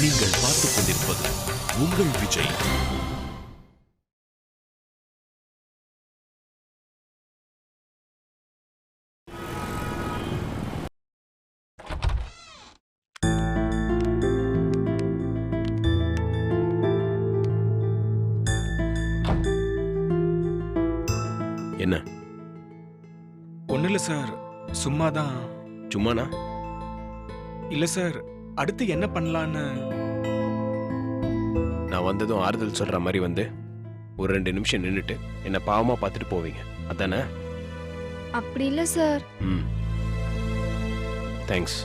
நீங்கள் பார்த்துக் கொண்டிருப்பது உங்கள் விஜய். என்ன? ஒன்றும் இல்லை சார், சும்மா தான். சும்மாண்ணா? இல்லை சார், அடுத்து என்ன பண்ணலான்னு. நான் வந்ததும் ஆறுதல் சொல்ற மாதிரி வந்து ஒரு 2 நிமிஷம் நின்றுட்டு என்ன பாவமா பார்த்துட்டு போவீங்க, அதானே? அப்படி இல்லை சார். ம், தேங்க்ஸ்.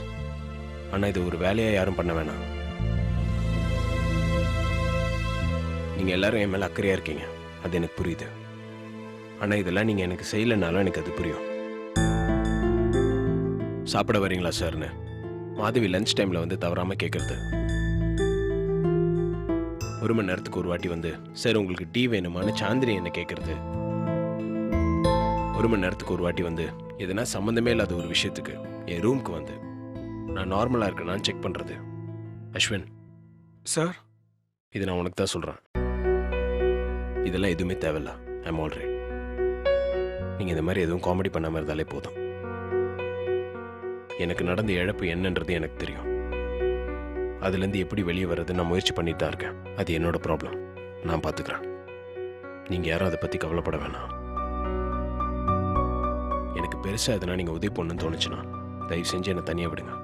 ஆனால் இது ஒரு வேலையாக யாரும் பண்ண வேணாம். நீங்கள் எல்லாரும் என் மேலே அக்கறையாக இருக்கீங்க, அது எனக்கு புரியுது. ஆனால் இதெல்லாம் நீங்கள் எனக்கு செய்யலைனாலும் எனக்கு அது புரியும். சாப்பிட வரீங்களா சார்னு மாதவி லஞ்ச் டைமில் வந்து தவறாமல் கேட்குறது. 1 மணி நேரத்துக்கு ஒரு வாட்டி வந்து சார் உங்களுக்கு டீ வேணுமான்னு சாந்தினி என்ன கேட்குறது. 1 மணி நேரத்துக்கு ஒரு வாட்டி வந்து எதுனா சம்மந்தமே இல்லாத ஒரு விஷயத்துக்கு என் ரூமுக்கு வந்து நான் நார்மலாக இருக்கேனான்னு செக் பண்ணுறது. அஸ்வின் சார், இது நான் உனக்கு தான் சொல்கிறேன். இதெல்லாம் எதுவுமே தேவையில்ல. I'm alright. நீங்கள் இந்த மாதிரி எதுவும் காமெடி பண்ணாமல் இருந்தாலே போதும். எனக்கு நடந்த இழப்பு என்னன்றது எனக்கு தெரியும். அதுலேருந்து எப்படி வெளியே வர்றது நான் முயற்சி பண்ணிட்டு தான் இருக்கேன். அது என்னோட ப்ராப்ளம், நான் பார்த்துக்கிறேன். நீங்கள் யாரும் அதை பற்றி கவலைப்பட வேணாம். எனக்கு பெருசாக எதுனா நீங்கள் உதவி பண்ணணும்னு தோணுச்சுன்னா தயவு செஞ்சு என்னை தனியாக விடுங்க,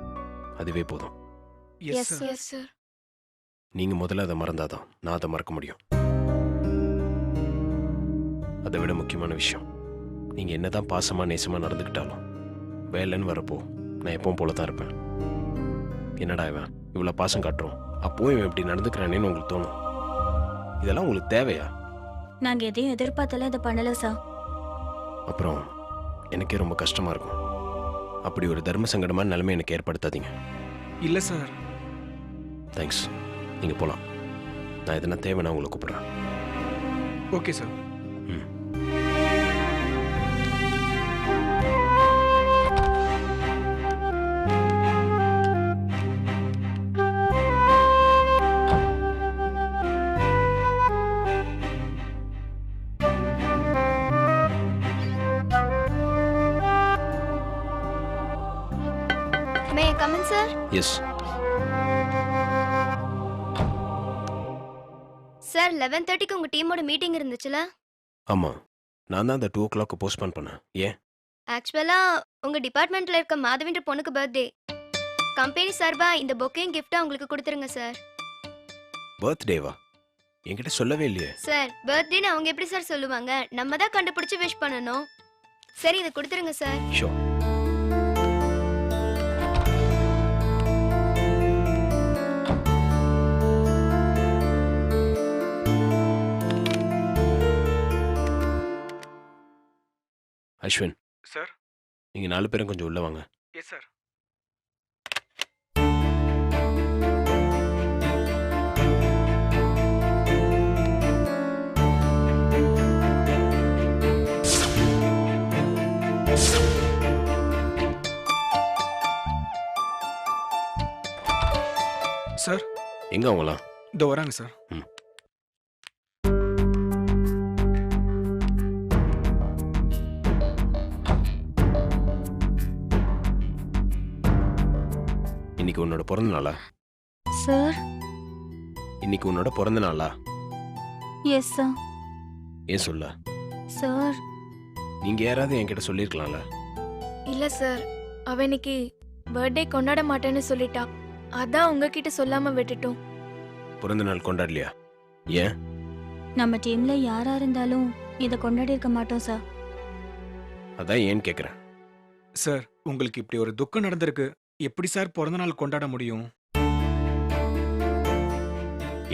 அதுவே போதும். Yes sir. நீங்கள் முதல்ல அதை மறந்தாதான் நான் அதை மறக்க முடியும். அதை விட முக்கியமான விஷயம், நீங்கள் என்னதான் பாசமாக நேசமாக நடந்துக்கிட்டாலும் வேலைன்னு வரப்போ நான் எப்பவும் போல தான் இருப்பேன். என்னடா இவன் இவ்வளோ பாசம் காட்டுறோம், அப்போவும் இவன் இப்படி நடந்துக்கிறானேன்னு உங்களுக்கு தோணும். இதெல்லாம் உங்களுக்கு தேவையா? நாங்க எதையும் எதிர்பார்த்தால இதை பண்ணல சார். அப்புறம் எனக்கே ரொம்ப கஷ்டமாக இருக்கும். அப்படி ஒரு தர்ம சங்கடமான நிலைமை எனக்கு ஏற்படுத்தாதீங்க. இல்லை சார். தேங்க்ஸ். நீங்கள் போகலாம். நான் எதனா தேவைன்னா உங்களை கூப்பிட்றேன். Okay sir. ம். May I come in sir? Yes. Sir 11:30க்கு உங்க டீமோட மீட்டிங் இருந்துச்சுல? ஆமாம், நான் தான் அந்த 2 o'clock போஸ்ட்போன் பண்ணேன். ஏன்? ஆக்சுவலா உங்க டிபார்ட்மெண்ட்ல இருக்க மாதவின்ற பொண்ணுக்கு பர்த்டே. கம்பெனி சார்பா இந்த பொக்கேயும் கிஃப்ட்டா உங்களுக்கு கொடுத்துருங்க சார். பர்த்டேவா? என்கிட்ட சொல்லவே இல்லையே. சார், பர்த்டேன்னு அவங்க எப்படி சார் சொல்லுவாங்க? நம்ம தான் கண்டுபிடிச்சு விஷ் பண்ணணும். சரி, இதை கொடுத்துருங்க சார். ஷோ. அஸ்வின் சார். நீங்கள் 4 பேரும் கொஞ்சம் உள்ள வாங்க. Yes sir. சார், எங்க அவங்களாம்? இதோ வராங்க சார். ம். இன்னைக்கு உன்னோட பிறந்த நாளா? சார். இன்னைக்கு உன்னோட பிறந்த நாளா? Yes sir. ஏன் சொல்ல? சார். நீங்க யாராவது என்கிட்ட சொல்லியிருக்கலாம்ல? இல்ல சார், அவ இன்னைக்கு பர்த்டே கொண்டாட மாட்டேன்னு சொல்லிட்டா. அதான் உங்ககிட்ட சொல்லாம விட்டுட்டோம். பிறந்த நாள் கொண்டாடலையா? ஏன்? நம்ம டீம்ல யாரா இருந்தாலும் இதை கொண்டாடி இருக்க மாட்டோம் சார். அதான் ஏன்னு கேட்குறேன். சார், உங்களுக்கு இப்படி ஒரு துக்கம் நடந்திருக்கு, எப்படி சார் பிறந்த நாள் கொண்டாட முடியும்?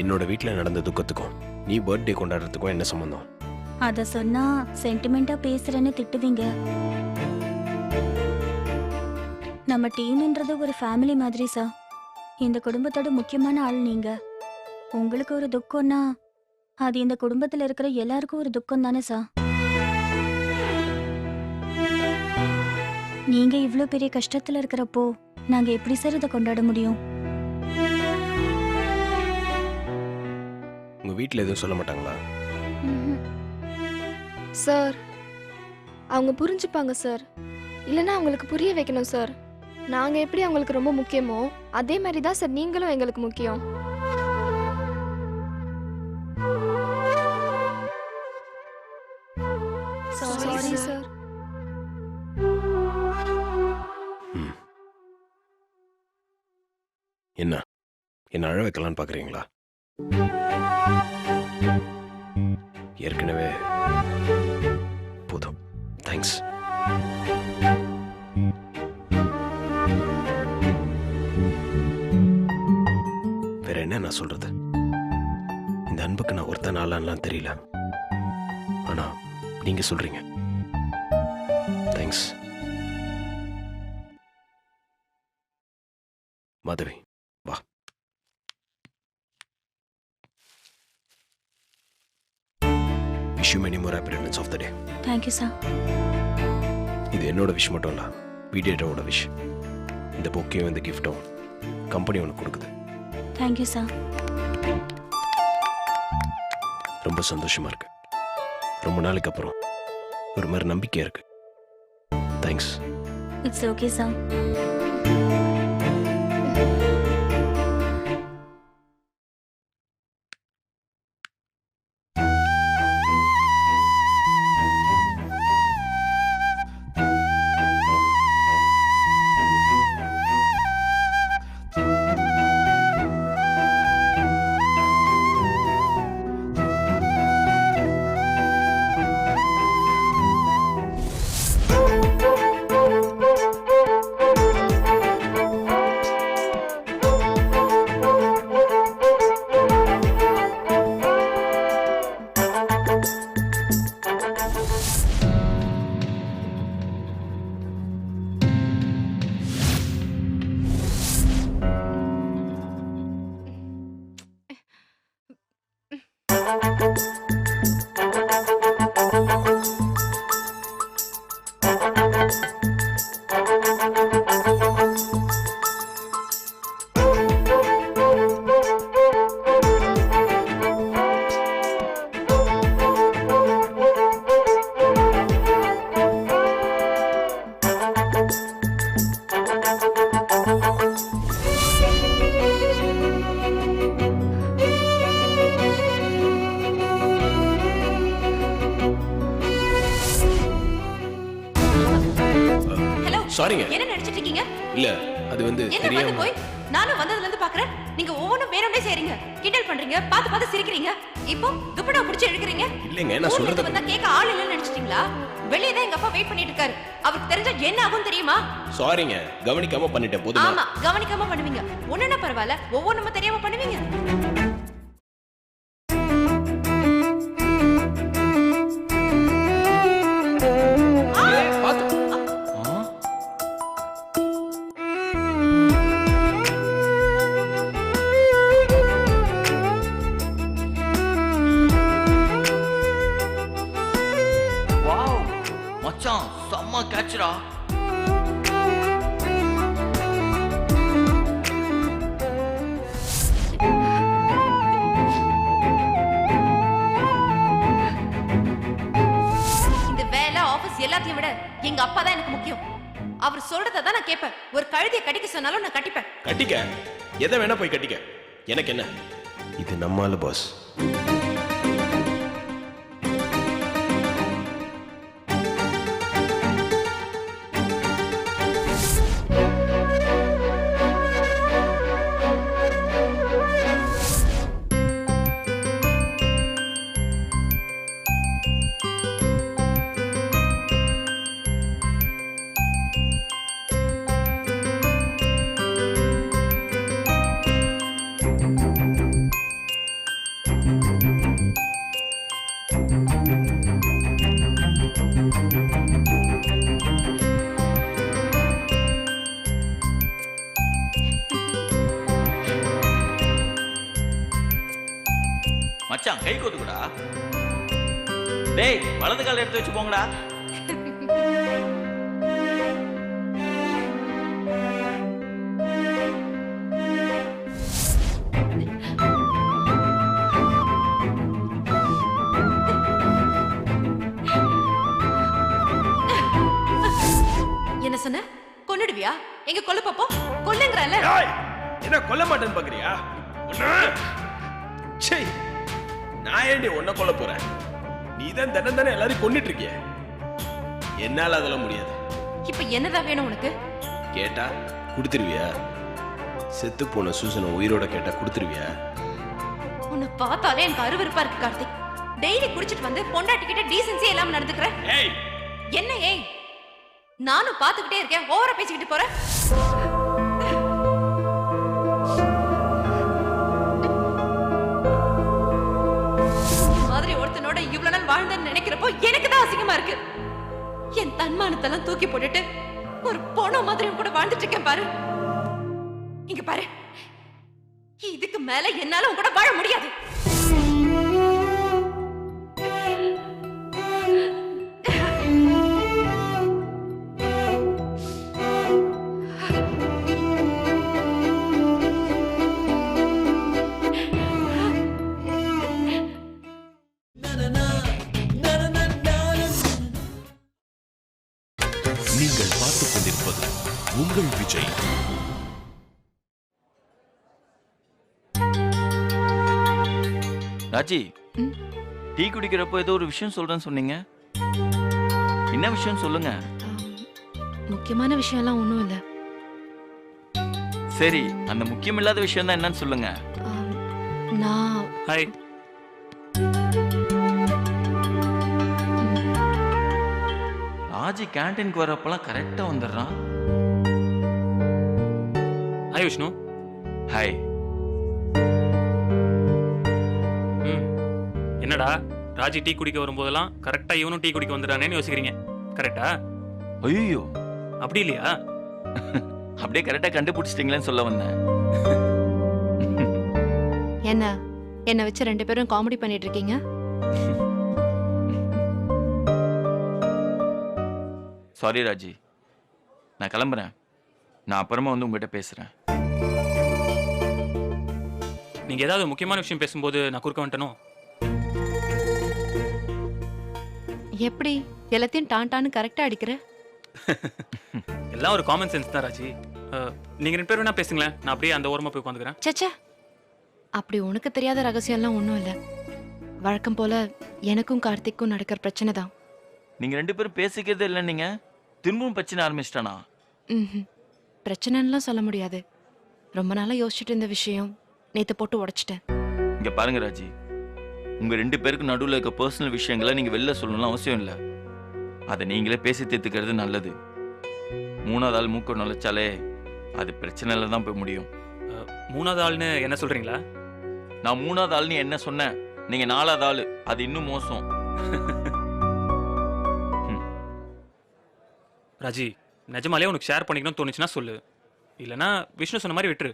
என்னோட வீட்டில் நடந்த துக்கத்துக்கும் நீ பர்த்டே கொண்டாடுறதுக்கும் என்ன சம்மந்தம்? அத சொன்னா சென்டிமெண்டா பேசுறேன்னு திட்டுவீங்க. நம்ம டீம்ன்றது ஒரு ஃபேமிலி மாதிரி சார். இந்த குடும்பத்தோட முக்கியமான ஆள் நீங்க. உங்களுக்கு ஒரு துக்கம்னா அது இந்த குடும்பத்துல இருக்கிற எல்லாருக்கும் ஒரு துக்கம் தானே சார். நீங்க இவ்ளோ பெரிய கஷ்டத்துல இருக்கிறப்போ நாங்க எப்படி சார் இதை கொண்டாட முடியும்? வீட்டில் எதுவும் சொல்ல மாட்டாங்களா? சார் அவங்க புரிஞ்சுப்பாங்க சார். இல்லைன்னா அவங்களுக்கு புரிய வைக்கணும் சார். நாங்கள் எப்படி அவங்களுக்கு ரொம்ப முக்கியமோ அதே மாதிரி தான் சார் நீங்களும் எங்களுக்கு முக்கியம். Sorry sir. என்ன அழ வைக்கலான்னு பார்க்குறீங்களா? ஏற்கனவே போதும். தேங்க்ஸ். வேற என்ன நான் சொல்றது? இந்த அன்புக்கு நான் ஒருத்தன் ஆளான்லாம் தெரியல. ஆனா நீங்க சொல்றீங்க. தேங்க்ஸ். மாதவி வா. Wish you many more happy returns of the day. Thank you sir. இது என்னோட விஷ் மட்டும் இல்ல, வீடியோட விஷ். இந்த பொக்கையும் இந்த கிஃப்டும் கம்பெனி உனக்கு கொடுக்குது. Thank you sir. ரொம்ப சந்தோஷமா இருக்கு. ரொம்ப நாளைக்கு அப்புறம் ஒரு மாதிரி நம்பிக்கையா இருக்கு. தேங்க்ஸ். It's okay sir. சாரிங்க. என்ன நினைச்சிட்டு இருக்கீங்க? இல்ல அது வந்து என்ன வந்து தெரியாம. போய் நானும் வந்ததுல இருந்து பாக்குறேன். நீங்க ஒவ்வொன்றும் வேணும்னே செய்றீங்க. கிண்டல் பண்றீங்க, பார்த்து பார்த்து சிரிக்கிறீங்க. இப்போ துப்பட்டா புடிச்சு இழுக்கிறீங்க. இல்லங்க நான் சொல்றது வந்தா கேட்க ஆள் இல்லன்னு நினைச்சிட்டீங்களா? வெளியே தான் எங்க அப்பா வெயிட் பண்ணிட்டு இருக்காரு. அவருக்கு தெரிஞ்சா என்ன ஆகும் தெரியுமா? சாரிங்க, கவனிக்காம பண்ணிட்டேன். போதுமா? ஆமா, கவனிக்காம பண்ணுவீங்க. ஒண்ணுன்னா பரவாயில்ல, ஒவ்வொன்றும் தெரியாம பண்ணுவீங்க. வாவ் மச்சான் செம்ம கேட்ச்டா. இந்த வேலை ஆபீஸ் எல்லாத்தையும் விட எங்க அப்பா தான் எனக்கு முக்கியம். அவர் சொல்றதை தான் நான் கேட்பேன். ஒரு கழுதையை கட்டிக்க சொன்னாலும் நான் கட்டிப்பேன். கட்டிக்க, எதை வேணா போய் கட்டிக்க, எனக்கு என்ன? இது நம்மால பாஸ். மச்சான் கை கோத்துக்குடா. டேய் வலது கால எடுத்து வச்சு போங்கடா. கொல்ல பாப்போம் கொல்லுங்கறல ஏய், என்ன கொல்ல மாட்டேன்னு பாக்குறியா? சே, நான் ஏண்டி உன்னை கொல்ல போறேன்? நீ தான் தானே எல்லாரையும் கொன்னுட்டு இருக்கிய. என்னால அதெல்லாம் முடியாது. இப்ப என்னதான் வேணும் உனக்கு? கேட்டா கொடுத்துருவியா? செத்து போன சூசனை உயிரோட கேட்டா கொடுத்துருவியா? உன்னை பார்த்தாலே எனக்கு அருவருப்பா இருக்கு கார்த்திக். டெய்லி குடிச்சிட்டு வந்து பொண்டாட்டி கிட்ட டீசன்சி எல்லாம் நடந்துக்கிற. ஏய், என்ன ஏய்? நானும் பாத்துக்கிட்டே இருக்கேன், ஓவரா பேசிக்கிட்டு போற. மாதிரி ஒருத்தனோட இவ்வளவு நாள் வாழ்ந்தேன்னு நினைக்கிறப்போ எனக்கு தான் அசிங்கமா இருக்கு. என் தன்மானத்தெல்லாம் தூக்கி போட்டுட்டு ஒரு பொண்ணு மாதிரி கூட வாழ்ந்துட்டு இருக்கேன் பாரு. இங்க பாரு, இதுக்கு மேல என்னால உன் கூட வாழ முடியாது. நீங்கள் பார்த்துக் கொண்டிருப்பது உங்கள் விஜய். ராஜி, டீ குடிக்கிறப்போ ஏதோ ஒரு விஷயம் சொல்றேன்னு சொன்னீங்க. என்ன விஷயம் சொல்லுங்க. முக்கியமான விஷயம்லாம் ஒன்றும் இல்லை. சரி, அந்த முக்கியம் இல்லாத விஷயம் தான் என்னன்னு சொல்லுங்க. நான் ஹாய். ராஜி கேண்டீனுக்கு வரப்பெல்லாம் கரெக்டா வந்துடுறான். ஹாய் விஷ்ணு. ஹாய். என்னடா ராஜி டீ குடிக்க வரும்போதெல்லாம் கரெக்டா இவனும் டீ குடிக்க வந்துடானேன்னு யோசிக்கிறீங்க. கரெக்டா? ஐயோ, அப்படி இல்லையா? அப்படியே கரெக்டா கண்டுபிடிச்சிட்டீங்களேன்னு சொல்ல வந்தேன். என்ன வச்சு 2 பேரும் காமெடி பண்ணிட்டு இருக்கீங்க? சாரி ராஜி, நான் கிளம்புறேன். நான் அப்புறமா வந்து உங்ககிட்ட பேசுறேன். நீங்க ஏதாவது முக்கியமான விஷயம் பேசும்போது நான் குறுக்க வந்துட்டனோ? எப்படி எல்லாத்தையும் டான்னு கரெக்டா அடிக்கிற? எல்லாம் ஒரு காமன் சென்ஸ் தான் ராஜி. நீங்க 2 பேரும் வேணா பேசுங்களேன், நான் அப்படியே அந்த ஓரமா போய் உட்காந்துக்கிறேன். சச்சா, அப்படி உனக்கு தெரியாத ரகசியம்லாம் ஒன்றும் இல்லை. வழக்கம் போல எனக்கும் கார்த்திக்கும் நடக்கிற பிரச்சனை தான். நீங்க 2 பேரும் பேசிக்கிறதே இல்லை. நீங்க திரும்பவும் பிரச்சனை ஆரம்பிச்சிட்டானா? பிரச்சனைலாம் சொல்ல முடியாது. ரொம்ப நாளாக யோசிச்சுட்டு இருந்த விஷயம் நேற்று போட்டு உடைச்சிட்டேன். இங்க பாருங்க ராஜி, உங்க 2 பேருக்கு நடுவில் இருக்க பர்சனல் விஷயங்களை நீங்க வெளில சொல்லணும்னு அவசியம் இல்லை. அதை நீங்களே பேசி தீர்த்துக்கிறது நல்லது. 3வது ஆள் மூக்க நுழைச்சாலே அது பிரச்சனையில தான் போய் முடியும். 3வது ஆள்னு என்ன சொல்றீங்களா? நான் 3வது ஆள்னு என்ன சொன்னேன், நீங்க 4வது ஆள். அது இன்னும் மோசம். ராஜி, நிஜமாலே உனக்கு ஷேர் பண்ணிக்கணும்னு தோணுச்சுன்னா சொல்லு, இல்லைன்னா விஷ்ணு சொன்ன மாதிரி விட்டுரு.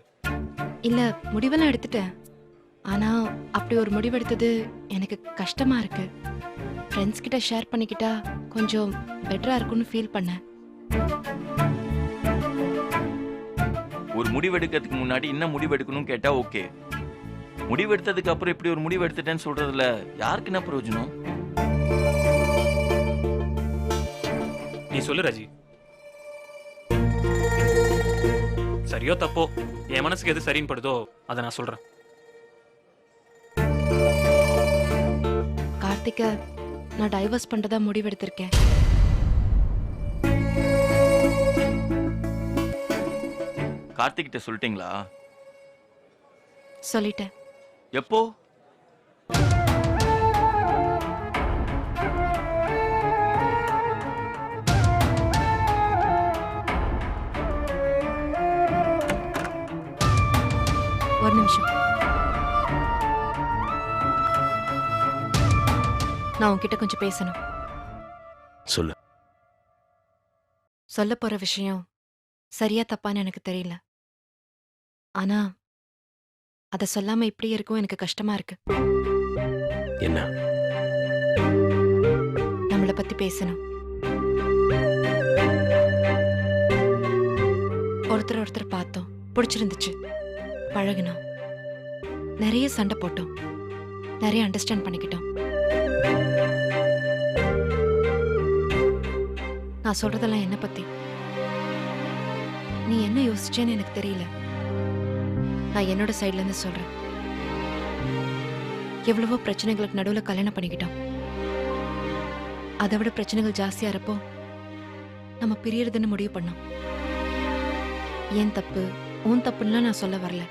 இல்லை, முடிவெல்லாம் எடுத்துட்டேன். ஆனால் அப்படி ஒரு முடிவெடுத்தது எனக்கு கஷ்டமா இருக்கு. ஃப்ரெண்ட்ஸ் கிட்ட ஷேர் பண்ணிக்கிட்டா கொஞ்சம் பெட்டரா இருக்கும்னு ஃபீல் பண்ணேன். ஒரு முடிவு எடுக்கிறதுக்கு முன்னாடி என்ன முடிவு எடுக்கணும்னு கேட்டா ஓகே. முடிவு எடுத்ததுக்கு அப்புறம் இப்படி ஒரு முடிவு எடுத்துட்டேன்னு சொல்றதுல யாருக்கு என்ன பிரயோஜனம்? நீ சொல்லு ராஜி. சரியோ தப்போ, என் மனசுக்கு எது சரின்னு படுதோ அதை நான் சொல்றேன். கார்த்திகை நான் டைவர்ஸ் பண்றதா முடிவெடுத்திருக்கேன். கார்த்திக் கிட்ட சொல்லிட்டீங்களா? சொல்லிட்டேன். எப்போ? ஒரு நிமிஷம். நான் உன்கிட்ட கொஞ்சம் பேசணும். சொல்லு. சொல்ல போற விஷயம் சரியா தப்பான்னு எனக்கு தெரியல. ஆனா அத சொல்லாம இப்படியே இருக்கும் எனக்கு கஷ்டமா இருக்கு. என்ன? நம்மளை பத்தி பேசணும். ஒருத்தர் பார்த்தோம், பிடிச்சிருந்துச்சு, பழகினோம், நிறைய சண்டை போட்டோம், நிறைய அண்டர்ஸ்டாண்ட் பண்ணிக்கிட்டோம். நான் சொல்றதெல்லாம் என்ன பத்தி? நீ என்ன யோசிச்சேன்னு எனக்கு தெரியல. நான் என்னோட சைட்ல இருந்து சொல்றேன். எவ்வளவோ பிரச்சனைகளுக்கு நடுவுல கல்யாணம் பண்ணிக்கிட்டோம். அதை விட பிரச்சனைகள் ஜாஸ்தியா இருப்போ நம்ம பிரியறதுன்னு முடிவு பண்ணோம். ஏன் தப்பு உன் தப்புன்னுலாம் நான் சொல்ல வரல.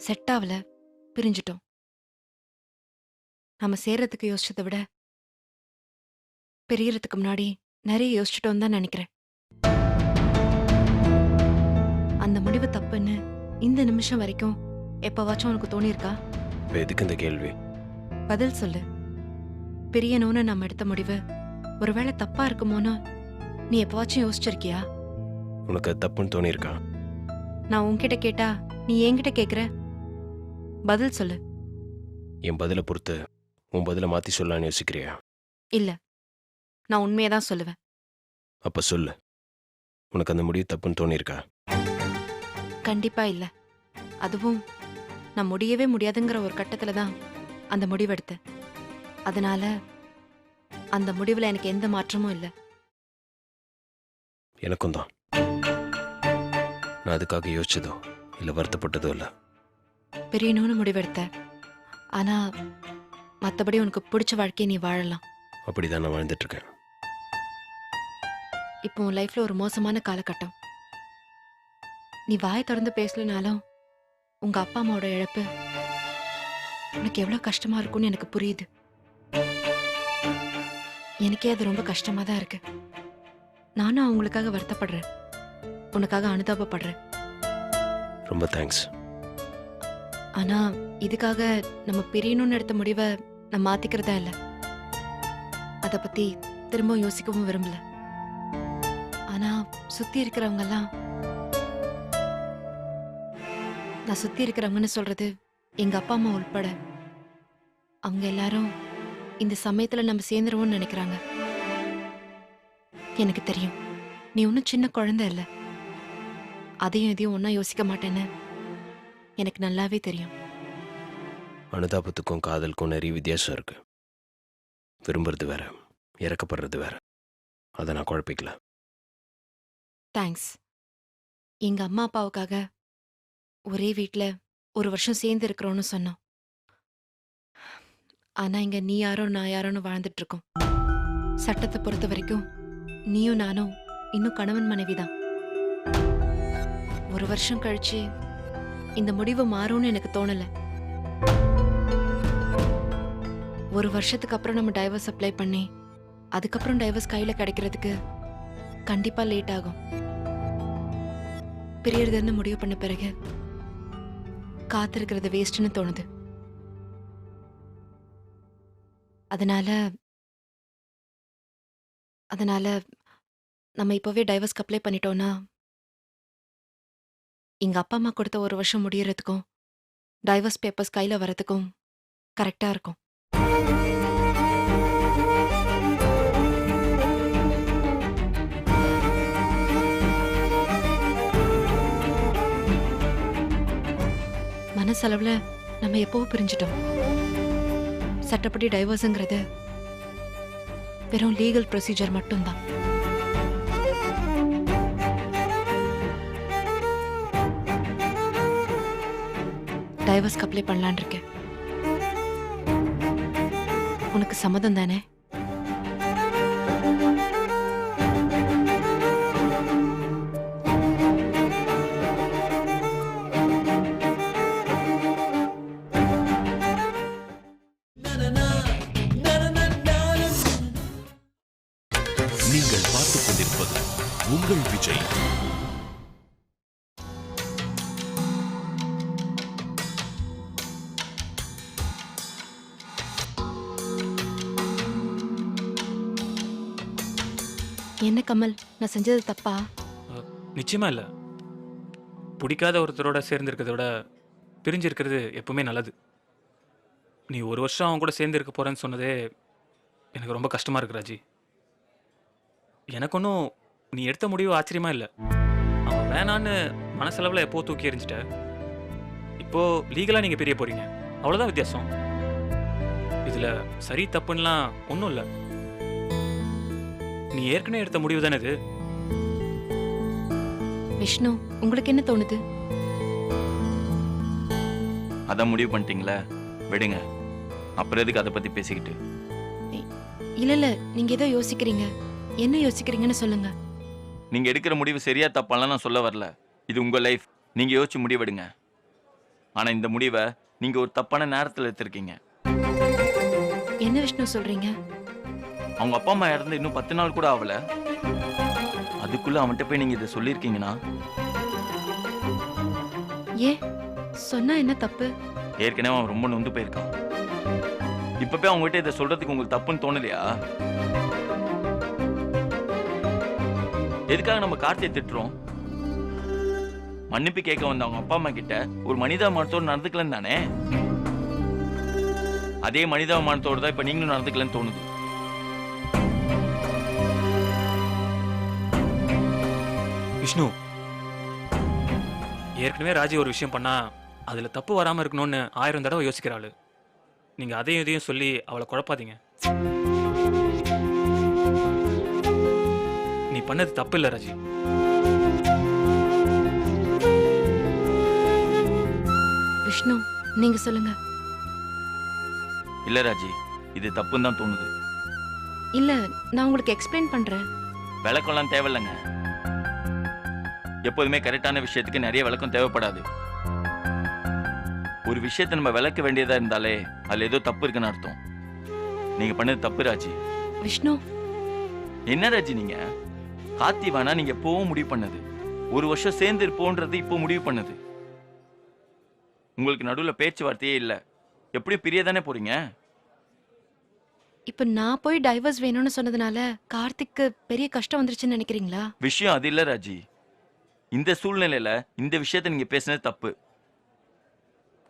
செட் ஆகல, பிரிஞ்சிட்டோம். நம்ம சேர்றதுக்கு யோசிச்சதை விட பிரியறதுக்கு முன்னாடி நிறைய யோசிச்சுட்டோம் தான் நினைக்கிறேன். அந்த முடிவு தப்புன்னு இந்த நிமிஷம் வரைக்கும் எப்பவாச்சும் உனக்கு தோணியிருக்கா? இப்போ எதுக்கு இந்த கேள்வி? பதில் சொல்லு. பிரியணும்னு நம்ம எடுத்த முடிவு ஒருவேளை தப்பா இருக்குமோன்னு நீ எப்பவாச்சும் யோசிச்சிருக்கியா? உனக்கு அது தப்புன்னு தோணியிருக்கா? நான் உன்கிட்ட கேட்டா நீ என்கிட்ட கேக்குற. பதில் சொல்லு. என் பதிலை பொறுத்து உன் பதிலை மாற்றி சொல்லலான்னு யோசிக்கிறியா? இல்ல, நான் உண்மையை தான் சொல்லுவேன். அப்போ சொல்லு, உனக்கு அந்த முடிவு தப்புன்னு தோணியிருக்கா? கண்டிப்பா இல்ல. அதுவும் நான் முடியவே முடியாதுங்கிற ஒரு கட்டத்துல தான் அந்த முடிவெடுத்தேன். அதனால அந்த முடிவுல எனக்கு எந்த மாற்றமும் இல்லை. எனக்கும் தான். நான் அதுக்காக யோசிச்சதோ இல்லை வருத்தப்பட்டதோ இல்லை. பிரியணும்னு முடிவெடுத்த. ஆனா மத்தபடி உனக்கு பிடிச்ச வாழ்க்கையை நீ வாழலாம். அப்படிதான் நான் வாழ்ந்துட்டு இருக்கேன். இப்போ உன் லைஃப்ல ஒரு மோசமான காலகட்டம். நீ வாயை திறந்து பேசலனாலும் உங்க அப்பா அம்மாவோட இழப்பு உனக்கு எவ்வளவு கஷ்டமா இருக்கும்னு எனக்கு புரியுது. எனக்கே அது ரொம்ப கஷ்டமா தான் இருக்கு. நானும் அவங்களுக்காக வருத்தப்படுறேன், உனக்காக அனுதாபப்படுறேன். ரொம்ப தேங்க்ஸ். ஆனா இதுக்காக நம்ம பிரியணும்னு எடுத்த முடிவை நான் மாத்திக்கிறதா இல்ல. அத பத்தி திரும்ப யோசிக்கவும் விரும்பல. ஆனா சுத்தி இருக்கிறவங்க எல்லாம், நான் சுத்தி இருக்கிறவங்கன்னு சொல்றது எங்க அப்பா அம்மா உள்பட, அவங்க எல்லாரும் இந்த சமயத்துல நம்ம சேர்ந்துருவோம்னு நினைக்கிறாங்க. எனக்கு தெரியும் நீ ஒன்னும் சின்ன குழந்தை இல்ல. அதையும் இதையும் ஒன்னா யோசிக்க மாட்டேன்னு எனக்கு நல்லாவே தெரியும். அனுதாபத்துக்கும் காதலுக்கும் நிறைய வித்தியாசம் இருக்கு. விரும்புறது வேற, இறக்கப்படுறது வேற. அதை நான் குழப்பிக்கல. தேங்க்ஸ். எங்க அம்மா அப்பாவுக்காக ஒரே வீட்ல ஒரு வருஷம் சேர்ந்து இருக்கிறோம்னு சொன்னோம். ஆனா இங்க நீ யாரோ நான் யாரோன்னு வாழ்ந்துட்டு இருக்கோம். சட்டத்தை பொறுத்த வரைக்கும் நீயும் நானும் இன்னும் கணவன் மனைவிதான். ஒரு வருஷம் கழிச்சு இந்த முடிவு மாறும்னு எனக்கு தோணல. ஒரு வருஷத்துக்கு அப்புறம் நம்ம டைவர்ஸ் அப்ளை பண்ணி அதுக்கப்புறம் டைவர்ஸ் கையில கிடைக்கிறதுக்கு கண்டிப்பா லேட் ஆகும். பிரியறதுன்னு முடிவு பண்ண பிறகு காத்திருக்கிறது வேஸ்ட்னு தோணுது. அதனால நம்ம இப்பவே டைவர்ஸ்க்கு அப்ளை பண்ணிட்டோம்னா எங்க அப்பா அம்மா கொடுத்த ஒரு வருஷம் முடியறதுக்கும் டைவர்ஸ் பேப்பர்ஸ் கையில வரதுக்கும் கரெக்டா இருக்கும். மனசளவுல நம்ம எப்பவோ பிரிஞ்சிட்டோம். சட்டப்படி டைவர்ஸ்ங்கிறது வெறும் லீகல் ப்ரொசீஜர் மட்டும்தான். டைவர்ஸ்க்கு அப்ளை பண்ணலான் இருக்கேன். உனக்கு சம்மதம் தானே? நீங்கள் பார்த்துக் கொண்டிருப்பது உங்கள் விஜய். என்ன கமல், நான் செஞ்சது தப்பா? நிச்சயமா இல்லை. பிடிக்காத ஒருத்தரோட சேர்ந்துருக்கிறத விட பிரிஞ்சிருக்கிறது எப்பவுமே நல்லது. நீ ஒரு வருஷம் அவன் கூட சேர்ந்து இருக்க போறேன்னு சொன்னதே எனக்கு ரொம்ப கஷ்டமா இருக்கு ராஜி. எனக்கு ஒன்றும் நீ எடுத்த முடிவு ஆச்சரியமா இல்லை. அவன் வேணான்னு மனசளவில் எப்போ தூக்கி எறிஞ்சிட்ட. இப்போ லீகலாக நீங்கள் பிரிய போறீங்க, அவ்வளோதான் வித்தியாசம். இதில் சரி தப்புன்னெலாம் ஒன்றும் இல்லை. நீ ஏற்கனவே எடுத்த முடிவு தானே இது. விஷ்ணு உங்களுக்கு என்ன தோணுது? அதான் முடிவு பண்ணிட்டீங்களே, விடுங்க. அப்புறம் எதுக்கு அதை பத்தி பேசிக்கிட்டு? இல்ல இல்ல, நீங்க ஏதோ யோசிக்கிறீங்க. என்ன யோசிக்கிறீங்கன்னு சொல்லுங்க. நீங்க எடுக்கிற முடிவு சரியா தப்பாலாம் நான் சொல்ல வரல. இது உங்க லைஃப், நீங்க யோசிச்சு முடிவெடுங்க. ஆனா இந்த முடிவை நீங்க ஒரு தப்பான நேரத்துல எடுத்திருக்கீங்க. என்ன விஷ்ணு சொல்றீங்க? அவங்க அப்பா அம்மா இறந்து இன்னும் 10 நாள் கூட ஆகல. அதுக்குள்ள அவன்கிட்ட போய் நீங்க இதை சொல்லியிருக்கீங்கன்னா ஏன் சொன்னா என்ன தப்பு? ஏற்கனவே அவன் ரொம்ப நொந்து போயிருக்கான். இப்ப போய் அவங்ககிட்ட இதை சொல்றதுக்கு உங்களுக்கு தப்புன்னு தோணலையா? எதுக்காக நம்ம கார்த்தியை திட்டுறோம்? மன்னிப்பு கேட்க வந்த அவங்க அப்பா அம்மா கிட்ட ஒரு மனிதாபிமானத்தோடு நடந்துக்கலன்னு தானே. அதே மனிதாபிமானத்தோடு தான் இப்ப நீங்களும் நடந்துக்கலன்னு தோணுது. விஷ்ணு, ஏற்கனவே ராஜி ஒரு விஷயம் பண்ணா அதுல தப்பு வராம இருக்கணும்னு 1000 தடவை யோசிக்கிறாள். நீங்க அதையும் இதையும் சொல்லி அவளை குழப்பாதீங்க. நீ பண்ணது தப்பு இல்லை ராஜி. விஷ்ணு நீங்க சொல்லுங்க. இல்ல ராஜி, இது தப்புன்னு தான் தோணுது. இல்ல, நான் உங்களுக்கு எக்ஸ்பிளைன் பண்றேன். விளக்கம்லாம் தேவையில்லைங்க. எப்போதுமே கரெக்டான விஷயத்துக்கு நிறைய விளக்கம் தேவைப்படாது. ஒரு விஷயத்தை நம்ம விளக்க வேண்டியதா இருந்தாலே அதுல ஏதோ தப்பு இருக்குன்னு அர்த்தம். நீங்க பண்ணது தப்பு ராஜி. விஷ்ணு என்ன ராஜி, நீங்க கார்த்தி வேணா நீங்க எப்பவும் முடிவு பண்ணது. ஒரு வருஷம் சேர்ந்து இருப்போன்றது இப்போ முடிவு பண்ணது. உங்களுக்கு நடுவுல பேச்சுவார்த்தையே இல்ல. எப்படி பிரிய தானே போறீங்க? இப்ப நான் போய் டைவர்ஸ் வேணும்னு சொன்னதுனால கார்த்திக்கு பெரிய கஷ்டம் வந்துருச்சுன்னு நினைக்கிறீங்களா? விஷயம் அது இல்ல ராஜி. இந்த சூழ்நிலையில இந்த விஷயத்தை நீங்க பேசுனது தப்பு.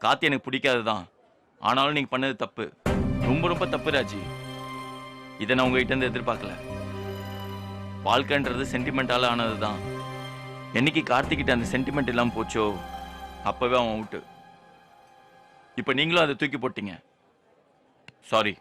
கார்த்தி எனக்கு பிடிக்காதுதான், ஆனாலும் நீங்க பண்ணது தப்பு. ரொம்ப ரொம்ப தப்பு ராஜி. இதை நான் உங்ககிட்ட இருந்து எதிர்பார்க்கல. வாழ்க்கைன்றது சென்டிமெண்டால ஆனதுதான். என்னைக்கு கார்த்திகிட்ட அந்த சென்டிமெண்ட் இல்லாம போச்சோ அப்பவே அவன் அவுட்டு. இப்ப நீங்களும் அதை தூக்கி போட்டீங்க. சாரி.